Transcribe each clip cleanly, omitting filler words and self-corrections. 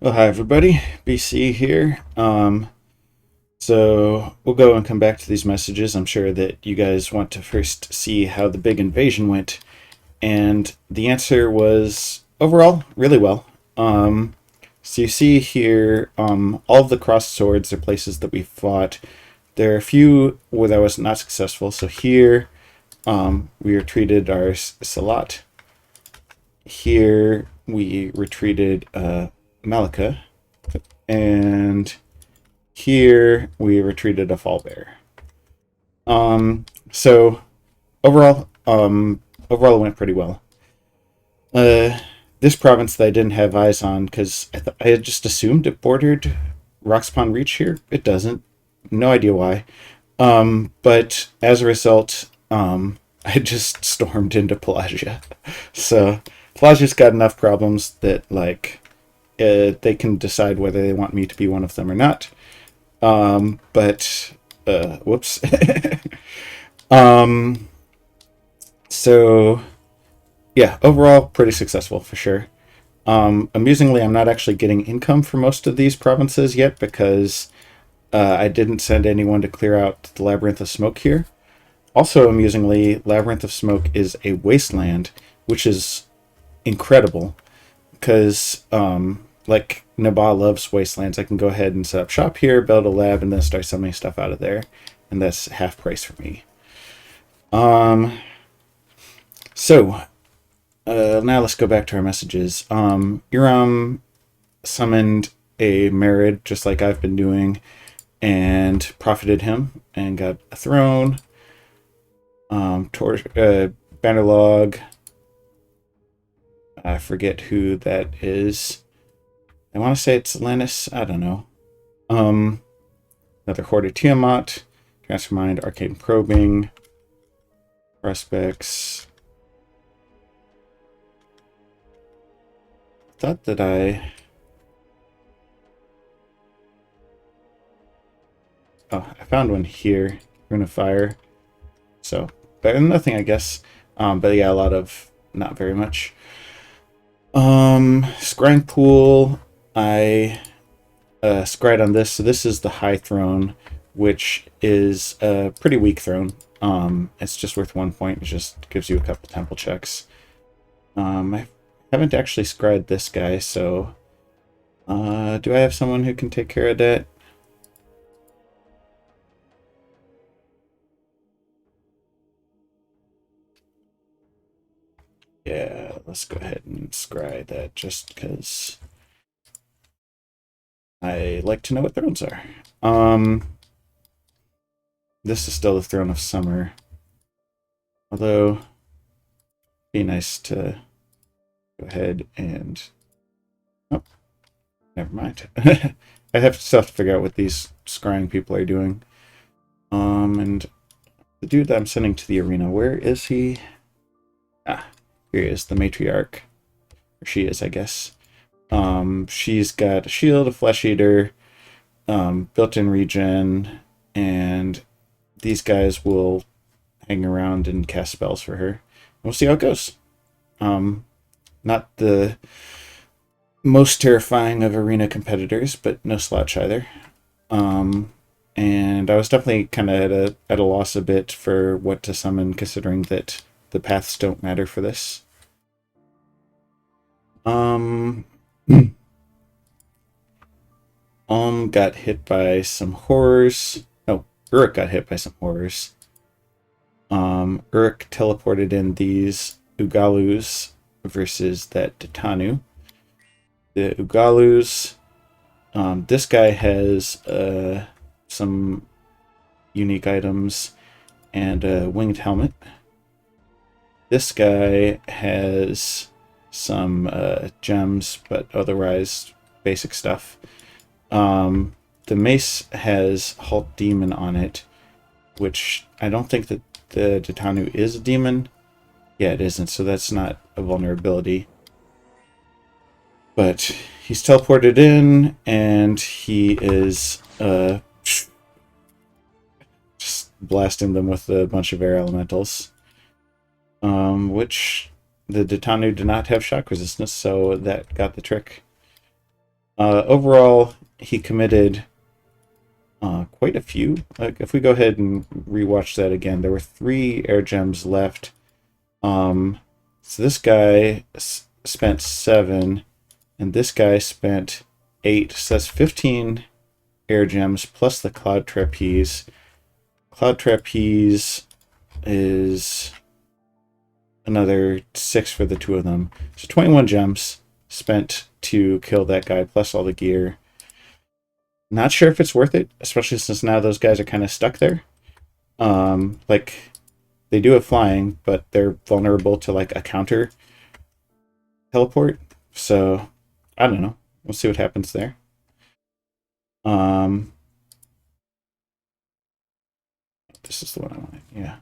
Well, hi everybody, BC here. So we'll go and come back to these messages. I'm sure that you guys want to first see how the big invasion went, and the answer was overall really well. So you see here, all of the crossed swords are places that we fought. There are a few where that was not successful. So here, we retreated our Salat. Here we retreated Malika, and here we retreated a fall bear. So overall it went pretty well. Uh, this province that I didn't have eyes on because I had just assumed it bordered Roxpawn Reach here. It doesn't. No idea why. But as a result, I just stormed into Pelagia. So Pelagia's got enough problems that they can decide whether they want me to be one of them or not. But whoops. um, so yeah, overall pretty successful for sure. Amusingly, I'm not actually getting income for most of these provinces yet because I didn't send anyone to clear out the Labyrinth of Smoke here. Also, amusingly, Labyrinth of Smoke is a wasteland, which is incredible because, like Nabal loves wastelands. I can go ahead and set up shop here, build a lab, and then start selling stuff out of there, and that's half price for me. Um, so now let's go back to our messages. Iram summoned a Merid just like I've been doing, and profited him and got a throne. Bannerlog. I forget who that is. I want to say it's Lennis. I don't know. Another Hoarder Tiamat. Transfer Mind, Arcane Probing. Prospects. Thought that I found one here. Rune of Fire. So, better than nothing, I guess. But yeah, a lot of not very much. Scrying Pool. I scryed on this. So this is the High Throne, which is a pretty weak throne. It's just worth 1 point. It just gives you a couple temple checks. I haven't actually scryed this guy, so do I have someone who can take care of that? Yeah, let's go ahead and scry that just because I like to know what thrones are. This is still the Throne of Summer. Although, it'd be nice to go ahead and... Oh, never mind. I have to figure out what these scrying people are doing. And the dude that I'm sending to the arena, where is he? Ah, here he is, the matriarch. Or she is, I guess. She's got a shield, a flesh eater, built-in regen, and these guys will hang around and cast spells for her. We'll see how it goes. Not the most terrifying of arena competitors, but no slouch either. And I was definitely kind of at a loss a bit for what to summon, considering that the paths don't matter for this. Got hit by some horrors. No, Uruk got hit by some horrors. Uruk teleported in these Ugalus versus that Titanu. The Ugalus, this guy has some unique items and a winged helmet. This guy has some gems, but otherwise basic stuff. The mace has Halt Demon on it, which I don't think that the Titanu is a demon. Yeah, it isn't, so that's not a vulnerability. But he's teleported in, and he is just blasting them with a bunch of air elementals. Which the Titanu did not have shock resistance, so that got the trick. Overall, he committed quite a few. Like, if we go ahead and rewatch that again, there were 3 air gems left. So this guy spent 7, and this guy spent 8. So that's 15 air gems plus the cloud trapeze. Cloud trapeze is another 6 for the 2 of them. So 21 gems spent to kill that guy plus all the gear. Not sure if it's worth it, especially since now those guys are kind of stuck there. Like, they do have flying, but they're vulnerable to like a counter teleport. So I don't know. We'll see what happens there. Um, this is the one I wanted. Yeah.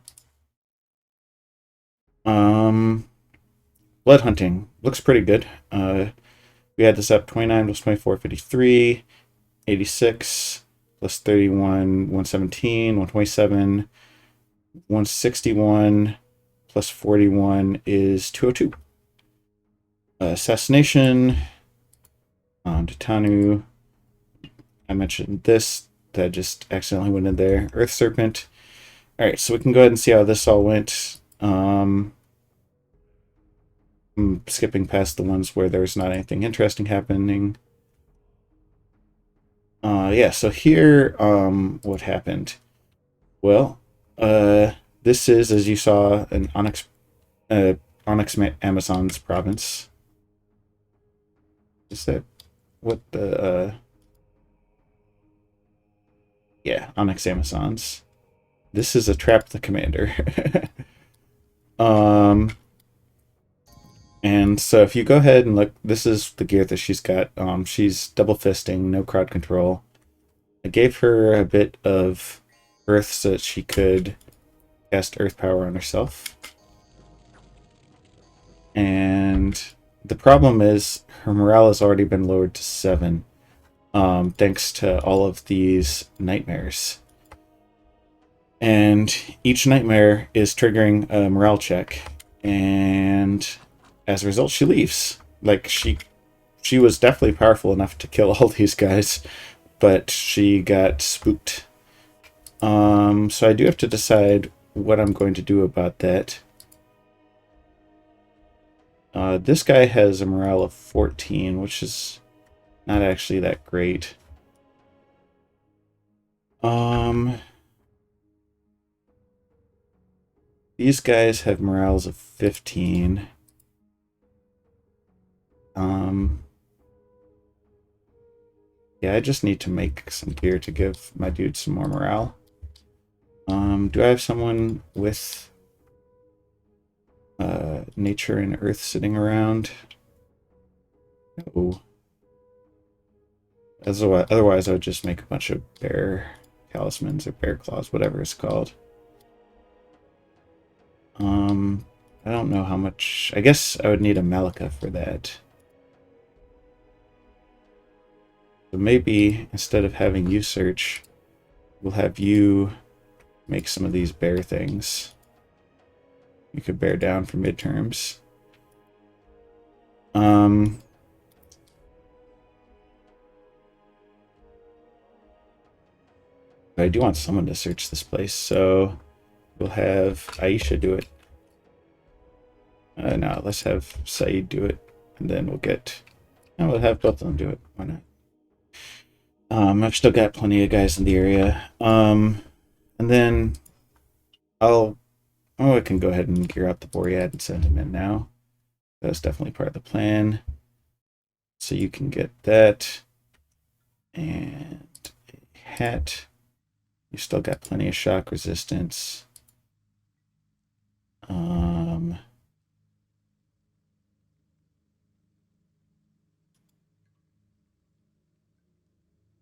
Um, Blood hunting looks pretty good. We had this up 29 plus 24, 53, 86 plus 31, 117, 127, 161 plus 41 is 202. Assassination. Titanu. I mentioned this. That just accidentally went in there. Earth Serpent. Alright, so we can go ahead and see how this all went. I'm skipping past the ones where there's not anything interesting happening. Yeah, so here, what happened? Well, this is, as you saw, an Onyx Amazon's province. Is that what the, yeah, Onyx Amazons. This is a Trap the Commander. And so if you go ahead and look, this is the gear that she's got. She's double fisting, no crowd control. I gave her a bit of earth so that she could cast earth power on herself. And the problem is her morale has already been lowered to 7, thanks to all of these nightmares. And each nightmare is triggering a morale check, and as a result, she leaves. Like, she was definitely powerful enough to kill all these guys, but she got spooked. So I do have to decide what I'm going to do about that. This guy has a morale of 14, which is not actually that great. These guys have morales of 15. Yeah, I just need to make some gear to give my dude some more morale. Do I have someone with nature and earth sitting around? No. Otherwise, I would just make a bunch of bear talismans or bear claws, whatever it's called. I don't know how much. I guess I would need a Malika for that. So maybe instead of having you search, we'll have you make some of these bear things. You could bear down for midterms. I do want someone to search this place, so we'll have Aisha do it. No, let's have Saeed do it, and then we'll get... No, we'll have both of them do it. Why not? I've still got plenty of guys in the area. And then I can go ahead and gear out the Boread and send him in now. That's definitely part of the plan. So you can get that. And a hat. You still got plenty of shock resistance.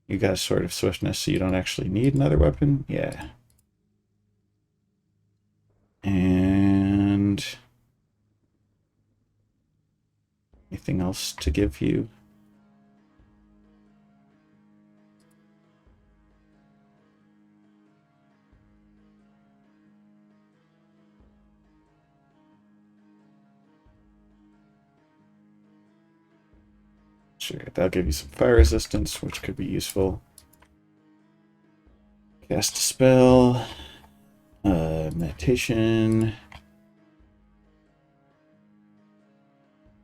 You got a Sword of Swiftness, so you don't actually need another weapon. Yeah. And anything else to give you? Sure, that'll give you some fire resistance, which could be useful. Cast a spell. Meditation.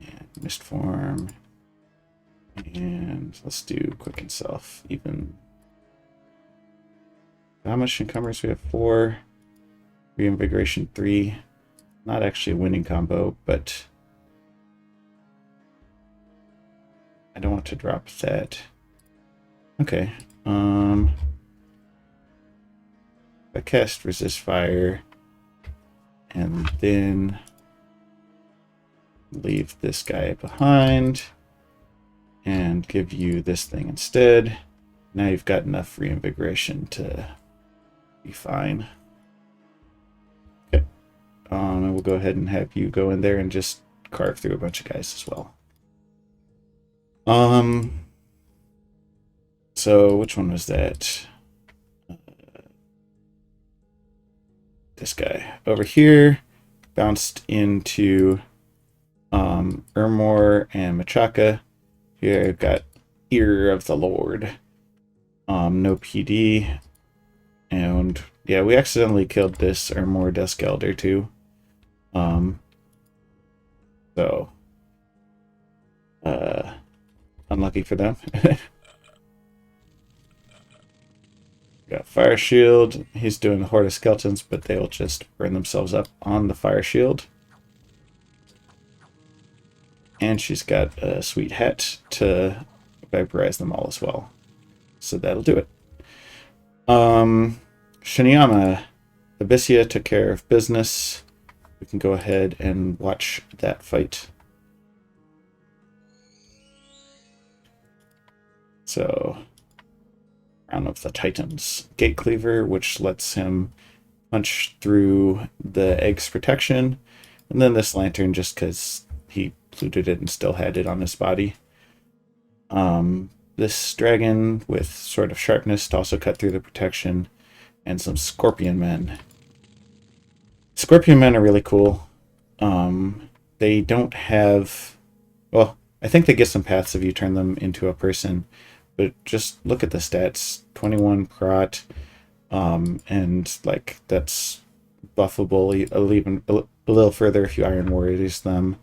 And mist form. And let's do quicken self. Even. How much encumbrance? We have 4. Reinvigoration 3. Not actually a winning combo, but I don't want to drop that. Okay. I cast resist fire and then leave this guy behind and give you this thing instead. Now you've got enough reinvigoration to be fine. Okay. And we'll go ahead and have you go in there and just carve through a bunch of guys as well. So which one was that? This guy over here bounced into Ermor and Machaka. Here I've got Ear of the Lord. No PD. And yeah, we accidentally killed this Ermor Dusk Elder too. So unlucky for them. Got Fire Shield. He's doing a Horde of Skeletons, but they will just burn themselves up on the Fire Shield. And she's got a sweet hat to vaporize them all as well. So that'll do it. Shiniyama, Abyssia took care of business. We can go ahead and watch that fight. So, Round of the Titans. Gate Cleaver, which lets him punch through the egg's protection. And then this lantern, just because he looted it and still had it on his body. This dragon with Sword of Sharpness to also cut through the protection. And some Scorpion Men. Scorpion Men are really cool. They don't have... Well, I think they get some paths if you turn them into a person. But just look at the stats. 21 prot. And like that's buffable even a little further if you Iron Warriors them.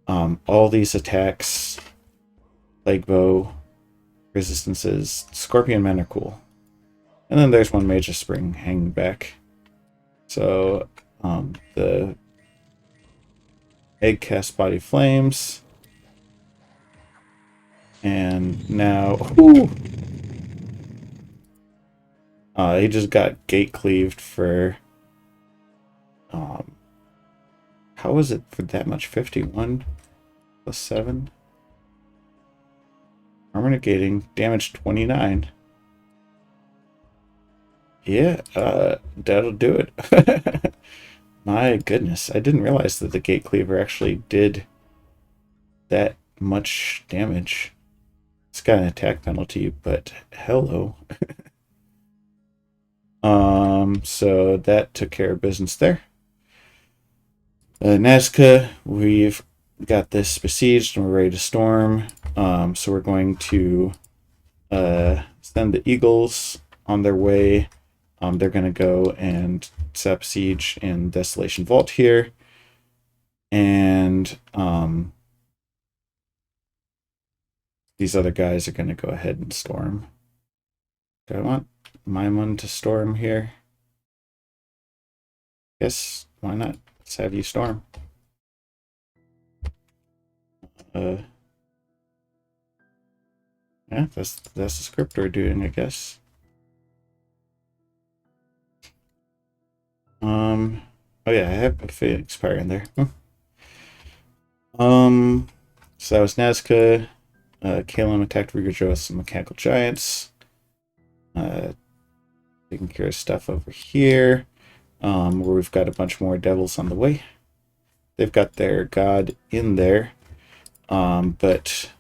All these attacks, Plague Bow, resistances, Scorpion Men are cool. And then there's one Mage of Spring hanging back. So the egg cast Body Flames. And now he just got gate cleaved for how was it for that much? 51 plus 7. Armor negating, damage 29. Yeah, that'll do it. My goodness, I didn't realize that the Gate Cleaver actually did that much damage. It's got an attack penalty, but hello. So that took care of business there. Nazca, we've got this besieged and we're ready to storm. So we're going to send the Eagles on their way. They're going to go and set up siege in Desolation Vault here. And these other guys are going to go ahead and storm. Do I want Maimon to storm here? Yes, why not? Let's have you storm. Yeah, that's the script we're doing, I guess. Oh yeah, I have a Phoenix Fire in there. So that was Nazca. Kalem attacked Rigajo with some Mechanical Giants. Taking care of stuff over here. Where we've got a bunch more devils on the way. They've got their god in there. But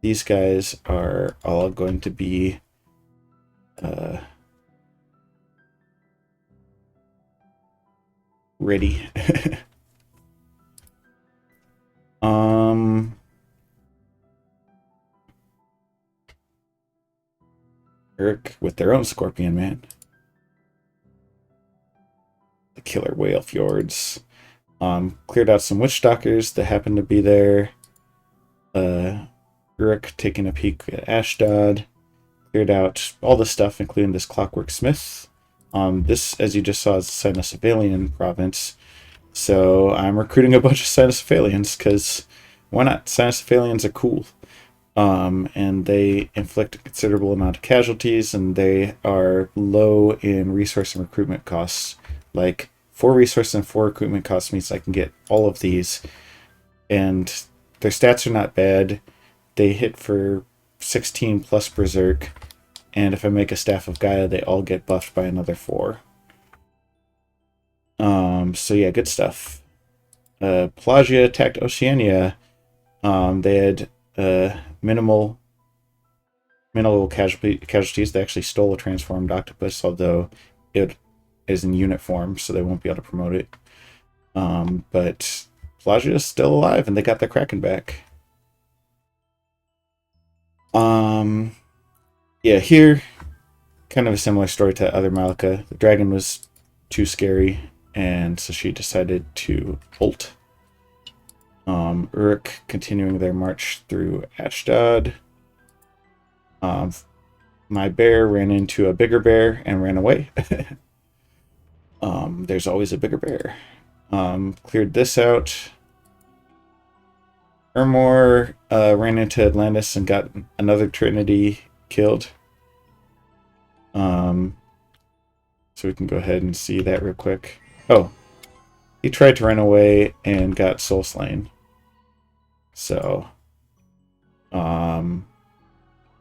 these guys are all going to be ready. Urk with their own Scorpion Man. The Killer Whale Fjords. Cleared out some Witch Stalkers that happened to be there. Uruk taking a peek at Ashdod. Cleared out all the stuff, including this Clockwork Smith. This, as you just saw, is the Cynocephalian province. So I'm recruiting a bunch of Cynocephalians, because why not? Cynocephalians are cool. And they inflict a considerable amount of casualties, and they are low in resource and recruitment costs. Like, 4 resource and 4 recruitment costs means I can get all of these. And their stats are not bad. They hit for 16 plus Berserk. And if I make a Staff of Gaia, they all get buffed by another 4. So yeah, good stuff. Pelagia attacked Oceania. They had minimal casualties. They actually stole a transformed octopus, although it is in unit form, so they won't be able to promote it. But Pelagia is still alive, and they got their Kraken back. Yeah, here, kind of a similar story to other Malika. The dragon was too scary, and so she decided to ult. Uruk continuing their march through Ashdod. My bear ran into a bigger bear and ran away. There's always a bigger bear. Cleared this out. Ermor ran into Atlantis and got another Trinity killed. So we can go ahead and see that real quick. Oh, he tried to run away and got soul slain. So, 14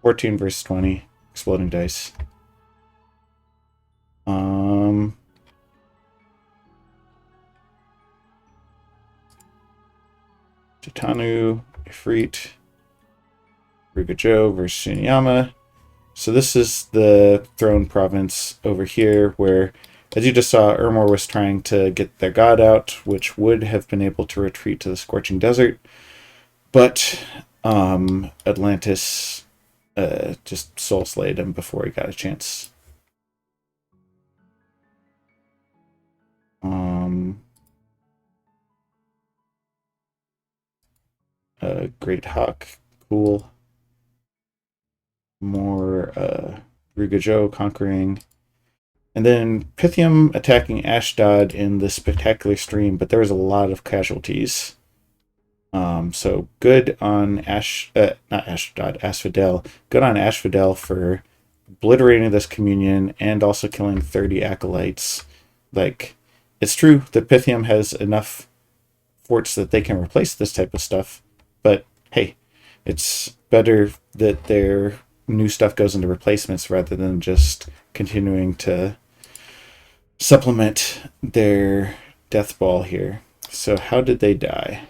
versus 20, exploding dice. Chitanu, Ifrit, Rugajo versus Shiniyama. So this is the Throne Province over here, where, as you just saw, Ermor was trying to get their god out, which would have been able to retreat to the Scorching Desert. But Atlantis just soul slayed him before he got a chance. Great Hawk, cool. More Rugajo conquering. And then Pythium attacking Ashdod in the spectacular stream, but there was a lot of casualties. So good on not Ashdod, Asphodel. Good on Asphodel for obliterating this communion and also killing 30 acolytes. Like, it's true that Pythium has enough forts that they can replace this type of stuff, but hey, it's better that their new stuff goes into replacements rather than just continuing to supplement their death ball here. So how did they die?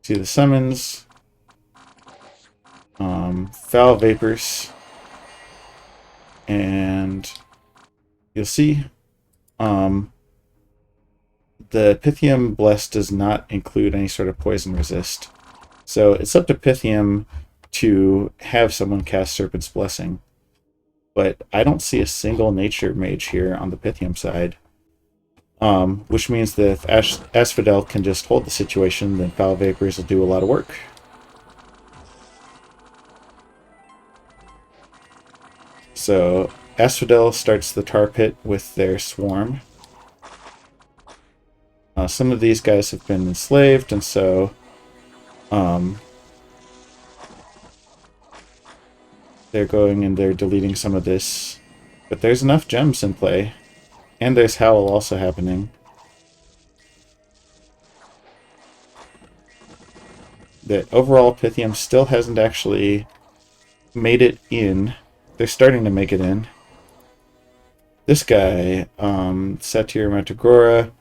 See the summons. Foul Vapors. And you'll see the Pythium Bless does not include any sort of poison resist. So it's up to Pythium to have someone cast Serpent's Blessing. But I don't see a single nature mage here on the Pythium side. Which means that if Asphodel can just hold the situation, then Foul Vapors will do a lot of work. So Asphodel starts the tar pit with their swarm. Some of these guys have been enslaved, and so they're going and they're deleting some of this. But there's enough gems in play. And there's Howl also happening. That overall Pythium still hasn't actually made it in. They're starting to make it in. This guy, Satyr Matagora,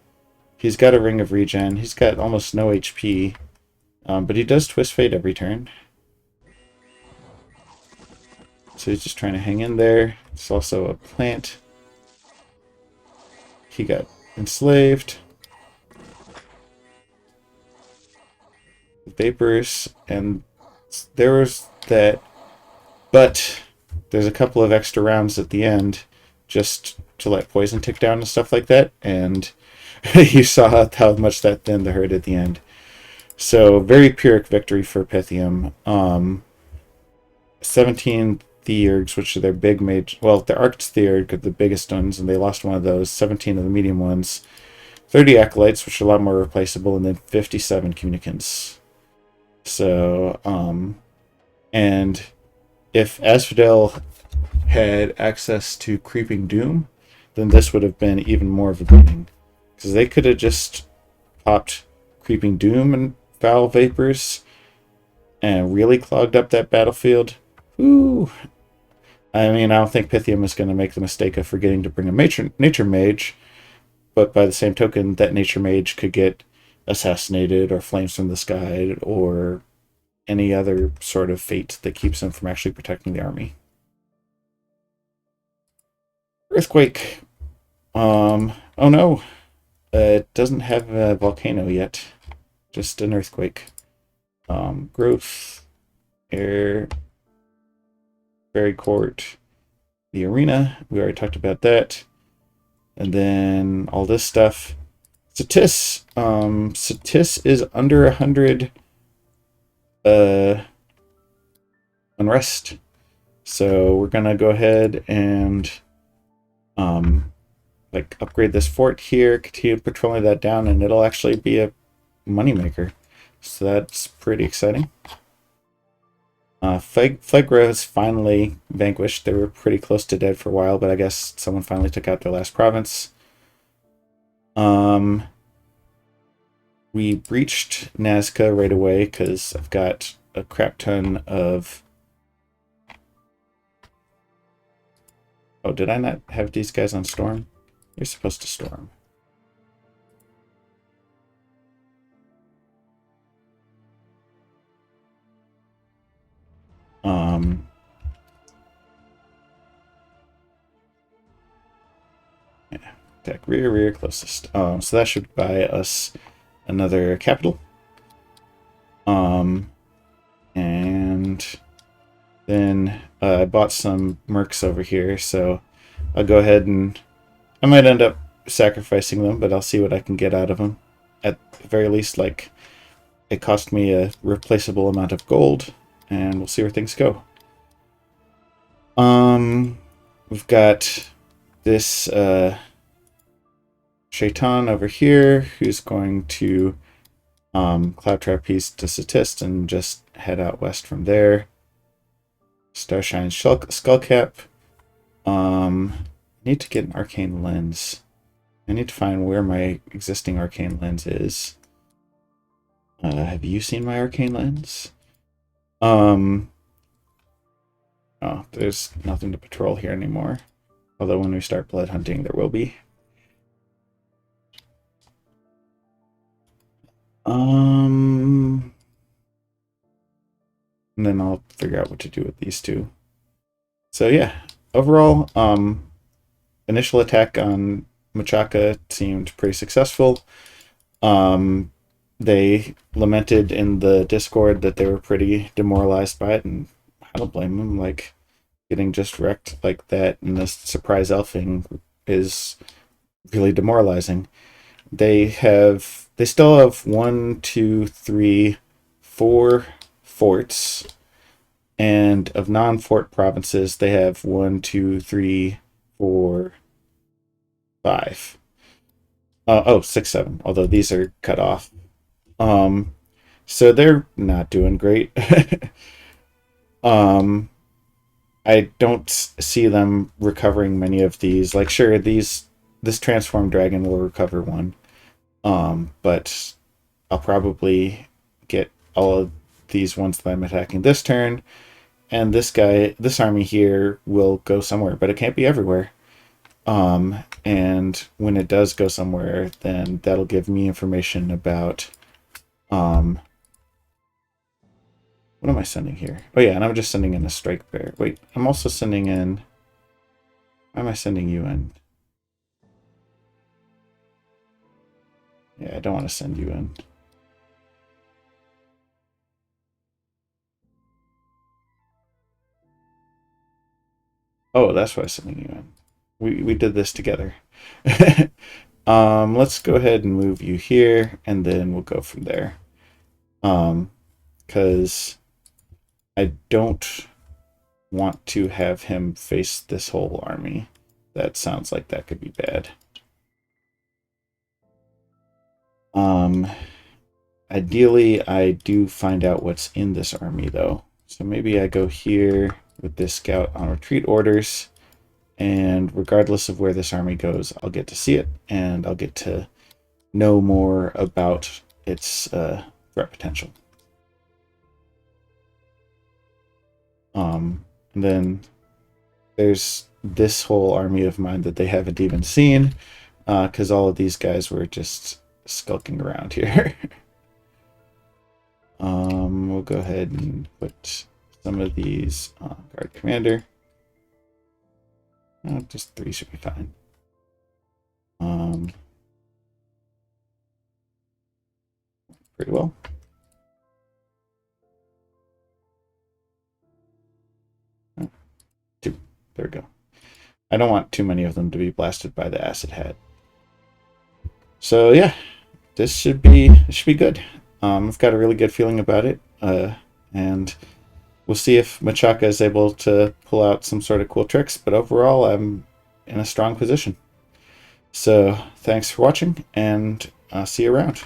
he's got a Ring of Regen. He's got almost no HP. But he does Twist Fate every turn. So he's just trying to hang in there. It's also a plant. He got enslaved. Vapors, and there was that, but there's a couple of extra rounds at the end just to let poison tick down and stuff like that, and you saw how much that thinned the herd at the end. So very Pyrrhic victory for Pythium. 17 Theurgs, which are their big mage. Well, their Arched Theurg are the biggest ones, and they lost one of those. 17 of the medium ones. 30 Acolytes, which are a lot more replaceable, and then 57 Communicants. So, and if Asphodel had access to Creeping Doom, then this would have been even more of a beating. Because they could have just popped Creeping Doom and Foul Vapors and really clogged up that battlefield. Ooh. I mean, I don't think Pythium is going to make the mistake of forgetting to bring a nature mage, but by the same token, that nature mage could get assassinated or flames from the sky or any other sort of fate that keeps him from actually protecting the army. Earthquake. Oh no. It doesn't have a volcano yet. Just an earthquake. Growth. Air. Fairy Court. The arena. We already talked about that. And then all this stuff. Satis. Satis is under 100 unrest. So we're gonna go ahead and like upgrade this fort here, continue patrolling that down, and it'll actually be a moneymaker. So that's pretty exciting. Phlegra is finally vanquished. They were pretty close to dead for a while, but I guess someone finally took out their last province. We breached Nazca right away because I've got a crap ton of... Oh, did I not have these guys on Storm? You're supposed to Storm. Yeah, attack rear, closest. So that should buy us another capital. And then I bought some mercs over here, so I'll go ahead and I might end up sacrificing them, but I'll see what I can get out of them. At the very least, like, it cost me a replaceable amount of gold, and we'll see where things go. We've got this Shaitan over here, who's going to Cloud Trapeze to Satist and just head out west from there. Starshine Skullcap. I need to get an Arcane Lens. I need to find where my existing Arcane Lens is. Have you seen my Arcane Lens? Oh, there's nothing to patrol here anymore. Although when we start blood hunting, there will be. And then I'll figure out what to do with these two. So yeah, overall, initial attack on Machaca seemed pretty successful. They lamented in the Discord that they were pretty demoralized by it, and I don't blame them. Like, getting just wrecked like that in this surprise elfing is really demoralizing. They still have 1, 2, 3, 4 forts, and of non-fort provinces, they have 1, 2, 3, 4, 5. Oh, 6, 7. Although these are cut off. So they're not doing great. I don't see them recovering many of these. Like, sure, this transformed dragon will recover one. But I'll probably get all of these ones that I'm attacking this turn, and this army here will go somewhere, but it can't be everywhere. And when it does go somewhere, then that'll give me information about, what am I sending here? Oh yeah, and I'm just sending in a strike bear. Wait, I'm also sending in, why am I sending you in? Yeah, I don't want to send you in. Oh, that's why I'm sending you in. We did this together. Let's go ahead and move you here, and then we'll go from there. Because I don't want to have him face this whole army. That sounds like that could be bad. Ideally, I do find out what's in this army, though. So maybe I go here with this scout on retreat orders, and regardless of where this army goes, I'll get to see it, and I'll get to know more about its threat potential. And then there's this whole army of mine that they haven't even seen, because all of these guys were just skulking around here. We'll go ahead and put some of these on guard commander. Just 3 should be fine. Pretty well. Two. There we go. I don't want too many of them to be blasted by the acid hat. So yeah, this should be good. I've got a really good feeling about it, and we'll see if Machaka is able to pull out some sort of cool tricks. But overall, I'm in a strong position. So thanks for watching, and I'll see you around.